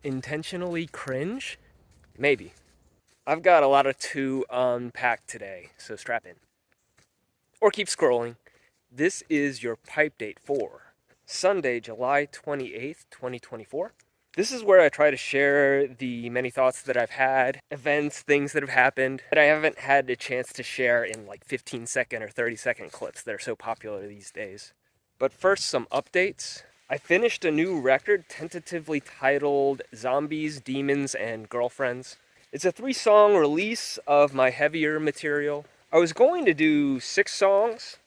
Intentionally cringe? Maybe. I've got a lot to unpack today, so strap in. Or keep scrolling. This is your pipe date for Sunday, July 28th, 2024. This is where I try to share the many thoughts that I've had, events, things that have happened that I haven't had a chance to share in like 15-second or 30-second clips that are so popular these days. But first, some updates. I finished a new record tentatively titled Zombies, Demons, and Girlfriends. It's a 3-song release of my heavier material. I was going to do 6 songs,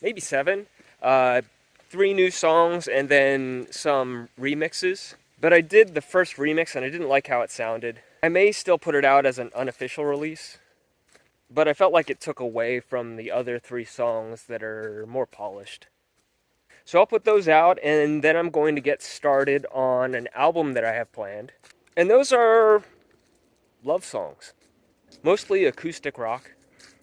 maybe 7, 3 new songs, and then some remixes. But I did the first remix and I didn't like how it sounded. I may still put it out as an unofficial release, but I felt like it took away from the other 3 songs that are more polished. So I'll put those out, and then I'm going to get started on an album that I have planned. And those are love songs, mostly acoustic rock.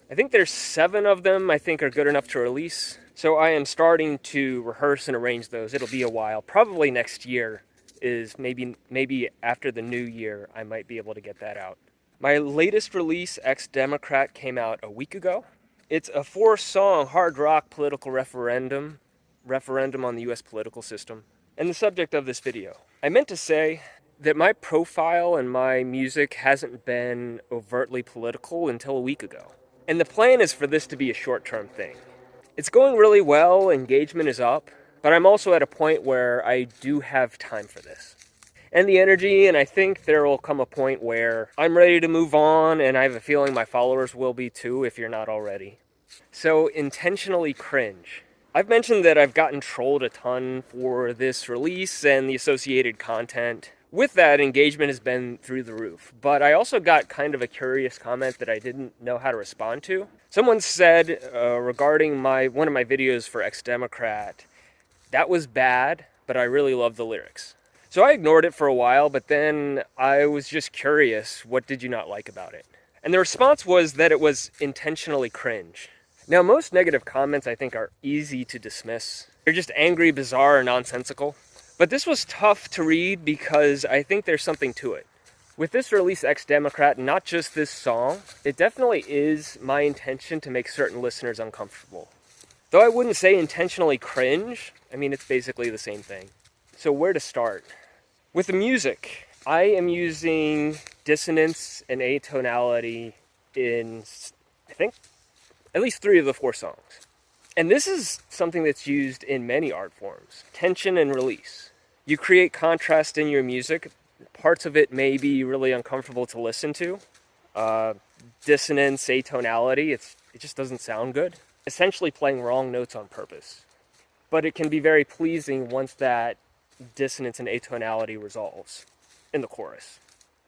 I think there's 7 of them I think are good enough to release. So I am starting to rehearse and arrange those. It'll be a while. Probably next year is maybe after the new year I might be able to get that out. My latest release, Ex-Democrat, came out a week ago. It's a 4-song hard rock political referendum on the US political system, and the subject of this video. I meant to say that my profile and my music hasn't been overtly political until a week ago. And the plan is for this to be a short-term thing. It's going really well, engagement is up, but I'm also at a point where I do have time for this. And the energy, and I think there will come a point where I'm ready to move on, and I have a feeling my followers will be too if you're not already. So, intentionally cringe. I've mentioned that I've gotten trolled a ton for this release and the associated content. With that, engagement has been through the roof. But I also got kind of a curious comment that I didn't know how to respond to. Someone said regarding one of my videos for Ex-Democrat, that was bad, but I really love the lyrics. So I ignored it for a while, but then I was just curious, what did you not like about it? And the response was that it was intentionally cringe. Now, most negative comments, I think, are easy to dismiss. They're just angry, bizarre, or nonsensical. But this was tough to read because I think there's something to it. With this release, Ex-Democrat, not just this song, it definitely is my intention to make certain listeners uncomfortable. Though I wouldn't say intentionally cringe, I mean, it's basically the same thing. So where to start? With the music, I am using dissonance and atonality in, I think, at least 3 of the 4 songs. And this is something that's used in many art forms. Tension and release. You create contrast in your music. Parts of it may be really uncomfortable to listen to. Dissonance, atonality, it just doesn't sound good. Essentially playing wrong notes on purpose. But it can be very pleasing once that dissonance and atonality resolves in the chorus.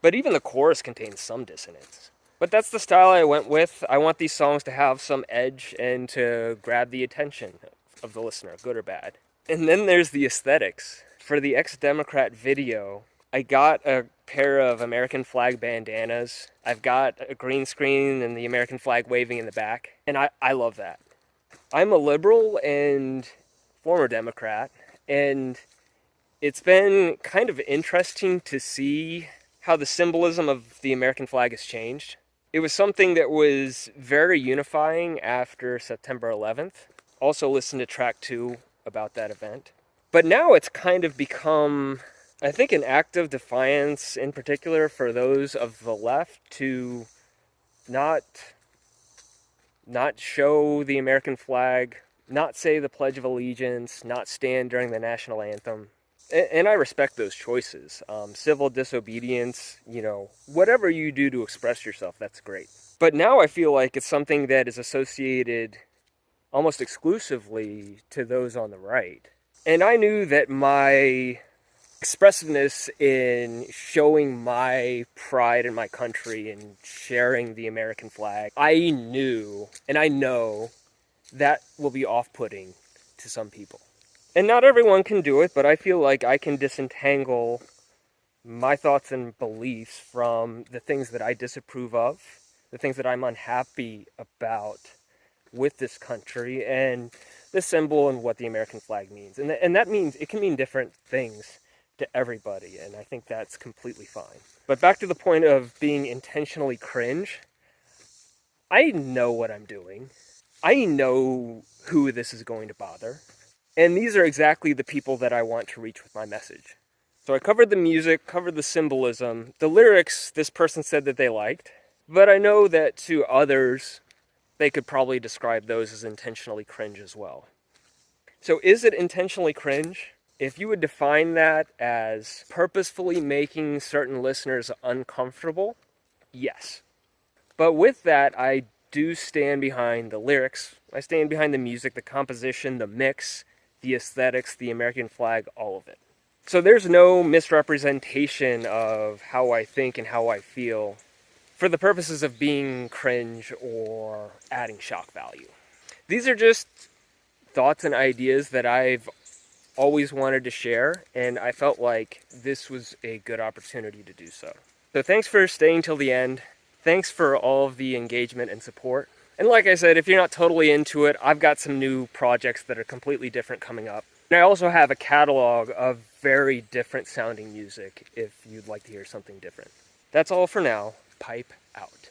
But even the chorus contains some dissonance. But that's the style I went with. I want these songs to have some edge and to grab the attention of the listener, good or bad. And then there's the aesthetics. For the Ex-Democrat video, I got a pair of American flag bandanas. I've got a green screen and the American flag waving in the back. And I love that. I'm a liberal and former Democrat, and it's been kind of interesting to see how the symbolism of the American flag has changed. It was something that was very unifying after September 11th. Also listened to track 2 about that event. But now it's kind of become, I think, an act of defiance, in particular for those of the left, to not show the American flag, not say the Pledge of Allegiance, not stand during the national anthem. And I respect those choices. Civil disobedience, whatever you do to express yourself, that's great. But now I feel like it's something that is associated almost exclusively to those on the right. And I knew that my expressiveness in showing my pride in my country and sharing the American flag, I knew, and I know, that will be off-putting to some people. And not everyone can do it, but I feel like I can disentangle my thoughts and beliefs from the things that I disapprove of, the things that I'm unhappy about with this country, and the symbol and what the American flag means. And that means, it can mean different things to everybody, and I think that's completely fine. But back to the point of being intentionally cringe, I know what I'm doing. I know who this is going to bother. And these are exactly the people that I want to reach with my message. So I covered the music, covered the symbolism. The lyrics, this person said that they liked. But I know that to others, they could probably describe those as intentionally cringe as well. So is it intentionally cringe? If you would define that as purposefully making certain listeners uncomfortable, yes. But with that, I do stand behind the lyrics. I stand behind the music, the composition, the mix, the aesthetics, the American flag, all of it. So there's no misrepresentation of how I think and how I feel for the purposes of being cringe or adding shock value. These are just thoughts and ideas that I've always wanted to share, and I felt like this was a good opportunity to do so. So thanks for staying till the end. Thanks for all of the engagement and support. And like I said, if you're not totally into it, I've got some new projects that are completely different coming up. And I also have a catalog of very different sounding music if you'd like to hear something different. That's all for now. Pipe out.